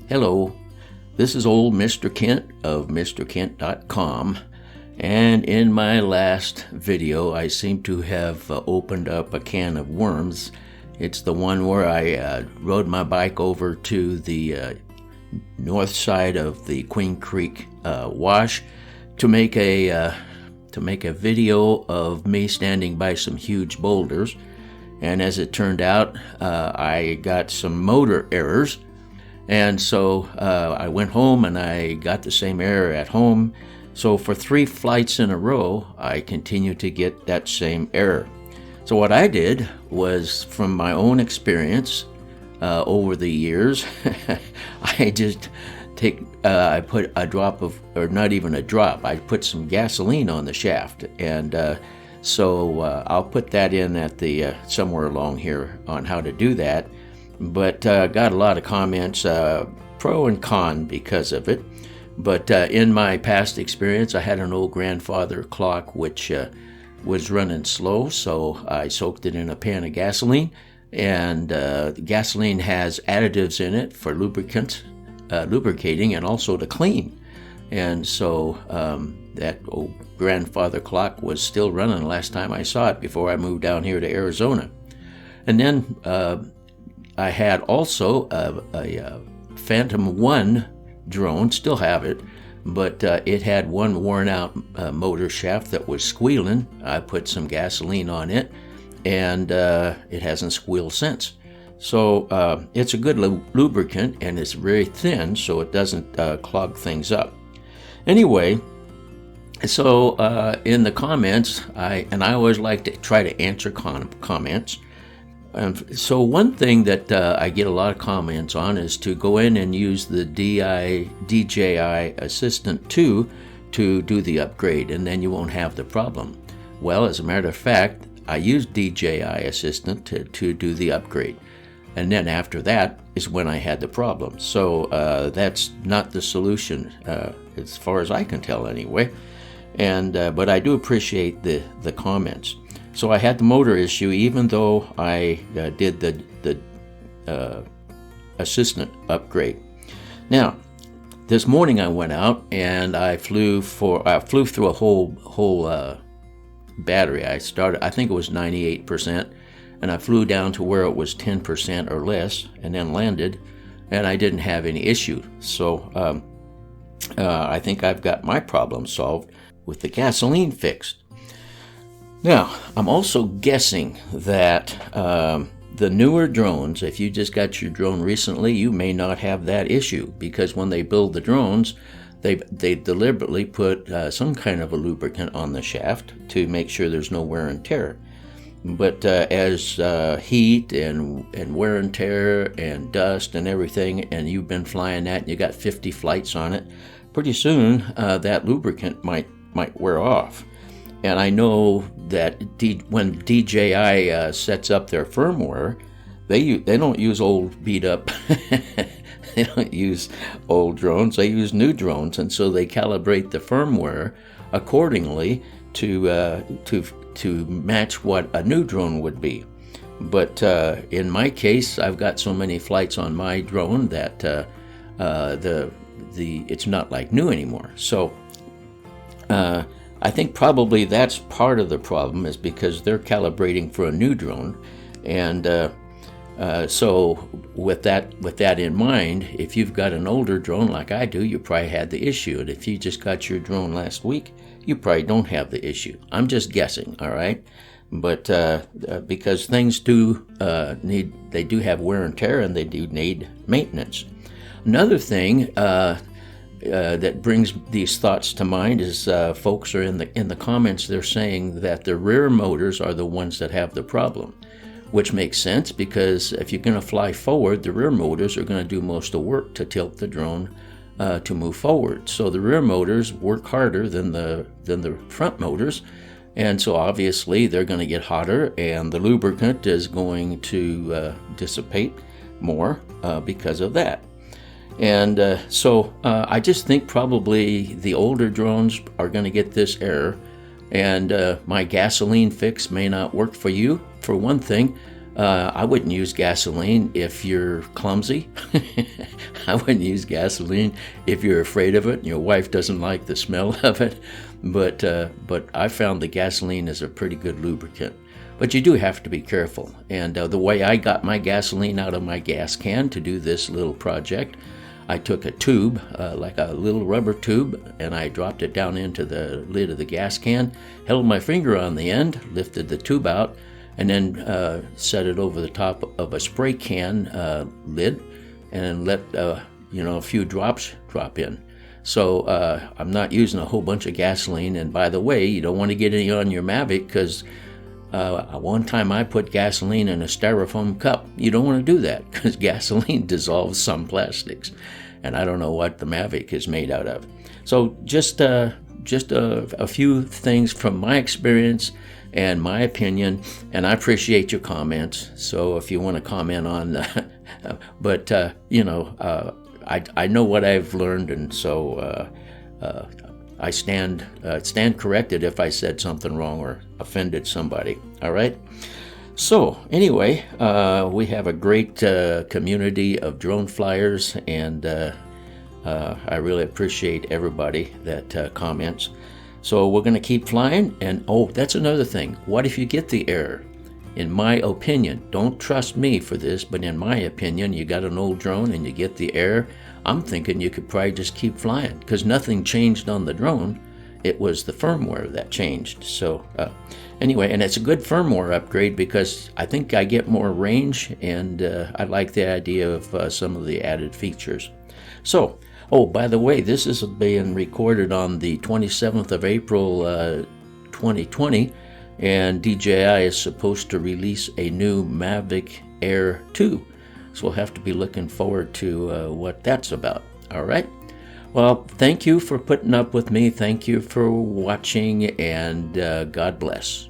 Hello, this is old Mr. Kent of MrKent.com, and in my last video I seem to have opened up a can of worms. It's the one where I rode my bike over to the north side of the Queen Creek wash to make a video of me standing by some huge boulders, and as it turned out I got some motor errors. And so I went home and I got the same error at home. So for 3 flights in a row, I continued to get that same error. So what I did was, from my own experience over the years, I just I put a drop of, or not even a drop, I put some gasoline on the shaft. And so I'll put that in at the somewhere along here on how to do that. But got a lot of comments, pro and con, because of it. But in my past experience, I had an old grandfather clock which was running slow, so I soaked it in a pan of gasoline. And gasoline has additives in it for lubricating and also to clean. And so that old grandfather clock was still running last time I saw it before I moved down here to Arizona. And then I had also a Phantom 1 drone, still have it, but it had one worn out motor shaft that was squealing. I put some gasoline on it, and it hasn't squealed since. So it's a good lubricant, and it's very thin, so it doesn't clog things up. Anyway, so in the comments, I always like to try to answer comments. So one thing that I get a lot of comments on is to go in and use the DJI Assistant 2 to do the upgrade, and then you won't have the problem. Well, as a matter of fact, I used DJI Assistant to do the upgrade, and then after that is when I had the problem. So that's not the solution, as far as I can tell anyway. And but I do appreciate the comments. So I had the motor issue, even though I did the assistant upgrade. Now, this morning I went out and I flew through a whole battery. I think it was 98%, and I flew down to where it was 10% or less, and then landed, and I didn't have any issue. So I think I've got my problem solved with the gasoline fixed. Now, I'm also guessing that the newer drones, if you just got your drone recently, you may not have that issue, because when they build the drones, they deliberately put some kind of a lubricant on the shaft to make sure there's no wear and tear. But as heat and wear and tear and dust and everything, and you've been flying that and you got 50 flights on it, pretty soon that lubricant might wear off. And I know that when DJI sets up their firmware, they don't use old beat up, they don't use old drones, they use new drones, and so they calibrate the firmware accordingly to match what a new drone would be. But in my case, I've got so many flights on my drone that it's not like new anymore. So I think probably that's part of the problem, is because they're calibrating for a new drone. And so with that in mind, if you've got an older drone like I do, you probably had the issue. And if you just got your drone last week, you probably don't have the issue. I'm just guessing, all right? But because things do have wear and tear, and they do need maintenance. Another thing that brings these thoughts to mind is folks are in the comments, they're saying that the rear motors are the ones that have the problem, which makes sense, because if you're going to fly forward, the rear motors are going to do most of the work to tilt the drone to move forward. So the rear motors work harder than the front motors, and so obviously they're going to get hotter, and the lubricant is going to dissipate more because of that. And so I just think probably the older drones are going to get this error, and my gasoline fix may not work for you. For one thing, I wouldn't use gasoline if you're clumsy. I wouldn't use gasoline if you're afraid of it and your wife doesn't like the smell of it. But I found the gasoline is a pretty good lubricant. But you do have to be careful. And the way I got my gasoline out of my gas can to do this little project, I took a tube, like a little rubber tube, and I dropped it down into the lid of the gas can, held my finger on the end, lifted the tube out, and then set it over the top of a spray can lid, and let a few drops drop in. So I'm not using a whole bunch of gasoline. And by the way, you don't want to get any on your Mavic, because one time I put gasoline in a styrofoam cup. You don't want to do that, because gasoline dissolves some plastics, and I don't know what the Mavic is made out of. So just a few things from my experience and my opinion, and I appreciate your comments. So if you want to comment on but I know what I've learned, and so I stand corrected if I said something wrong or offended somebody. All right. So anyway, we have a great community of drone flyers, and I really appreciate everybody that comments. So we're going to keep flying. And that's another thing. What if you get the error? In my opinion, don't trust me for this, but in my opinion, you got an old drone and you get the error, I'm thinking you could probably just keep flying, because nothing changed on the drone. It was the firmware that changed. So anyway, and it's a good firmware upgrade, because I think I get more range, and I like the idea of some of the added features. So, by the way, this is being recorded on the 27th of April, 2020, and DJI is supposed to release a new Mavic Air 2. So we'll have to be looking forward to what that's about. All right. Well, thank you for putting up with me. Thank you for watching, and God bless.